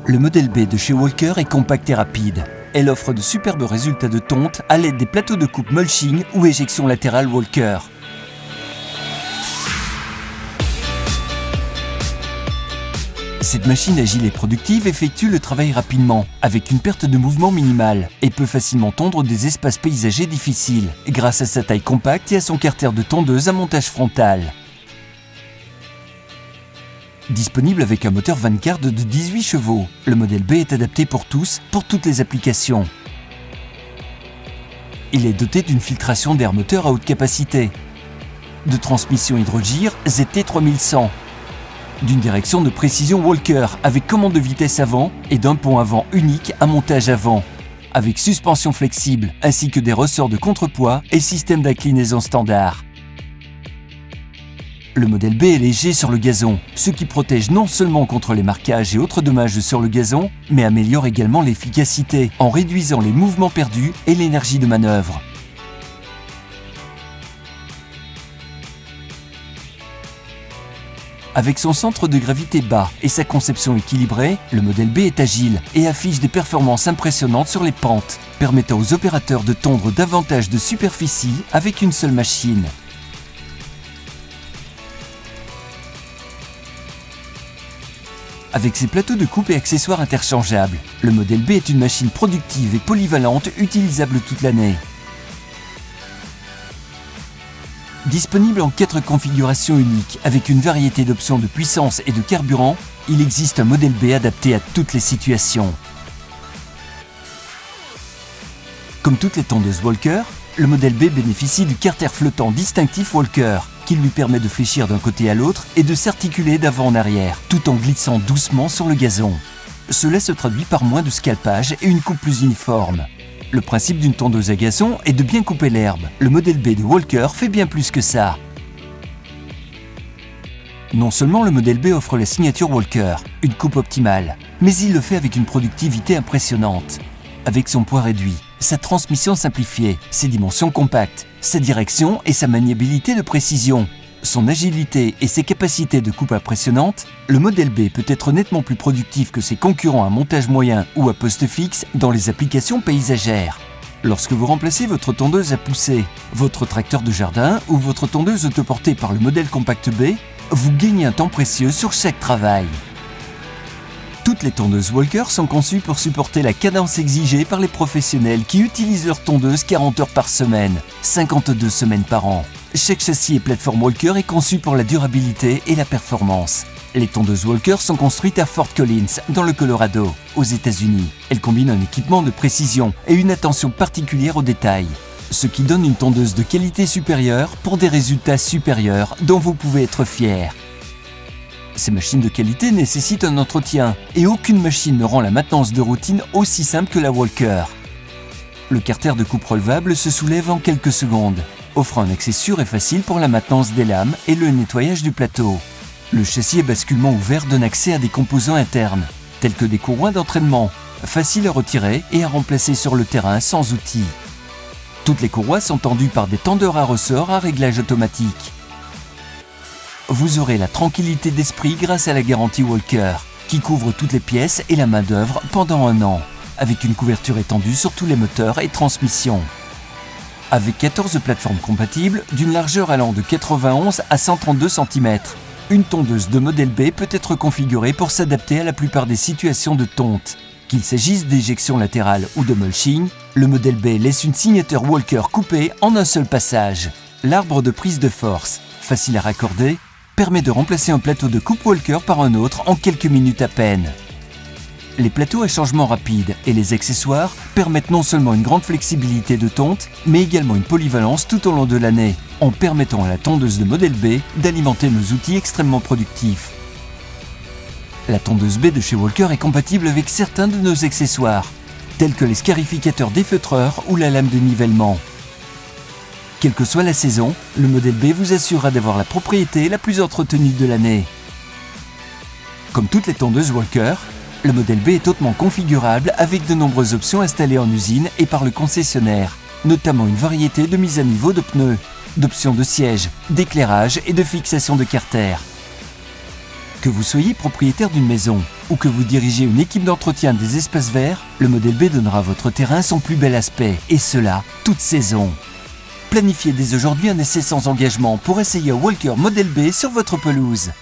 Le modèle B de chez Walker est compact et rapide. Elle offre de superbes résultats de tonte à l'aide des plateaux de coupe mulching ou éjection latérale Walker. Cette machine agile et productive effectue le travail rapidement, avec une perte de mouvement minimale, et peut facilement tondre des espaces paysagers difficiles, grâce à sa taille compacte et à son carter de tondeuse à montage frontal. Disponible avec un moteur Vanguard de 18 chevaux, le modèle B est adapté pour tous, pour toutes les applications. Il est doté d'une filtration d'air moteur à haute capacité, de transmission hydrogire ZT3100, d'une direction de précision Walker avec commande de vitesse avant et d'un pont avant unique à montage avant, avec suspension flexible ainsi que des ressorts de contrepoids et système d'inclinaison standard. Le modèle B est léger sur le gazon, ce qui protège non seulement contre les marquages et autres dommages sur le gazon, mais améliore également l'efficacité en réduisant les mouvements perdus et l'énergie de manœuvre. Avec son centre de gravité bas et sa conception équilibrée, le modèle B est agile et affiche des performances impressionnantes sur les pentes, permettant aux opérateurs de tondre davantage de superficie avec une seule machine. Avec ses plateaux de coupe et accessoires interchangeables, le modèle B est une machine productive et polyvalente utilisable toute l'année. Disponible en 4 configurations uniques avec une variété d'options de puissance et de carburant, il existe un modèle B adapté à toutes les situations. Comme toutes les tondeuses Walker, le modèle B bénéficie du carter flottant distinctif Walker, qui lui permet de fléchir d'un côté à l'autre et de s'articuler d'avant en arrière, tout en glissant doucement sur le gazon. Cela se traduit par moins de scalpage et une coupe plus uniforme. Le principe d'une tondeuse à gazon est de bien couper l'herbe. Le modèle B de Walker fait bien plus que ça. Non seulement le modèle B offre la signature Walker, une coupe optimale, mais il le fait avec une productivité impressionnante. Avec son poids réduit, sa transmission simplifiée, ses dimensions compactes, sa direction et sa maniabilité de précision, son agilité et ses capacités de coupe impressionnantes, le modèle B peut être nettement plus productif que ses concurrents à montage moyen ou à poste fixe dans les applications paysagères. Lorsque vous remplacez votre tondeuse à pousser, votre tracteur de jardin ou votre tondeuse autoportée par le modèle compact B, vous gagnez un temps précieux sur chaque travail. Toutes les tondeuses Walker sont conçues pour supporter la cadence exigée par les professionnels qui utilisent leur tondeuse 40 heures par semaine, 52 semaines par an. Chaque châssis et plateforme Walker est conçu pour la durabilité et la performance. Les tondeuses Walker sont construites à Fort Collins, dans le Colorado, aux États-Unis. Elles combinent un équipement de précision et une attention particulière aux détails, ce qui donne une tondeuse de qualité supérieure pour des résultats supérieurs dont vous pouvez être fiers. Ces machines de qualité nécessitent un entretien et aucune machine ne rend la maintenance de routine aussi simple que la Walker. Le carter de coupe relevable se soulève en quelques secondes, offrant un accès sûr et facile pour la maintenance des lames et le nettoyage du plateau. Le châssis à basculement ouvert donne accès à des composants internes, tels que des courroies d'entraînement, faciles à retirer et à remplacer sur le terrain sans outils. Toutes les courroies sont tendues par des tendeurs à ressort à réglage automatique. Vous aurez la tranquillité d'esprit grâce à la garantie Walker, qui couvre toutes les pièces et la main-d'œuvre pendant 1 an, avec une couverture étendue sur tous les moteurs et transmissions. Avec 14 plateformes compatibles, d'une largeur allant de 91 à 132 cm, une tondeuse de modèle B peut être configurée pour s'adapter à la plupart des situations de tonte. Qu'il s'agisse d'éjection latérale ou de mulching, le modèle B laisse une signature Walker coupée en un seul passage. L'arbre de prise de force, facile à raccorder, permet de remplacer un plateau de coupe Walker par un autre en quelques minutes à peine. Les plateaux à changement rapide et les accessoires permettent non seulement une grande flexibilité de tonte, mais également une polyvalence tout au long de l'année, en permettant à la tondeuse de modèle B d'alimenter nos outils extrêmement productifs. La tondeuse B de chez Walker est compatible avec certains de nos accessoires, tels que les scarificateurs défeutreurs ou la lame de nivellement. Quelle que soit la saison, le modèle B vous assurera d'avoir la propriété la plus entretenue de l'année. Comme toutes les tondeuses Walker, le modèle B est hautement configurable avec de nombreuses options installées en usine et par le concessionnaire, notamment une variété de mise à niveau de pneus, d'options de siège, d'éclairage et de fixation de carter. Que vous soyez propriétaire d'une maison ou que vous dirigez une équipe d'entretien des espaces verts, le modèle B donnera à votre terrain son plus bel aspect, et cela, toute saison. Planifiez dès aujourd'hui un essai sans engagement pour essayer un Walker Model B sur votre pelouse.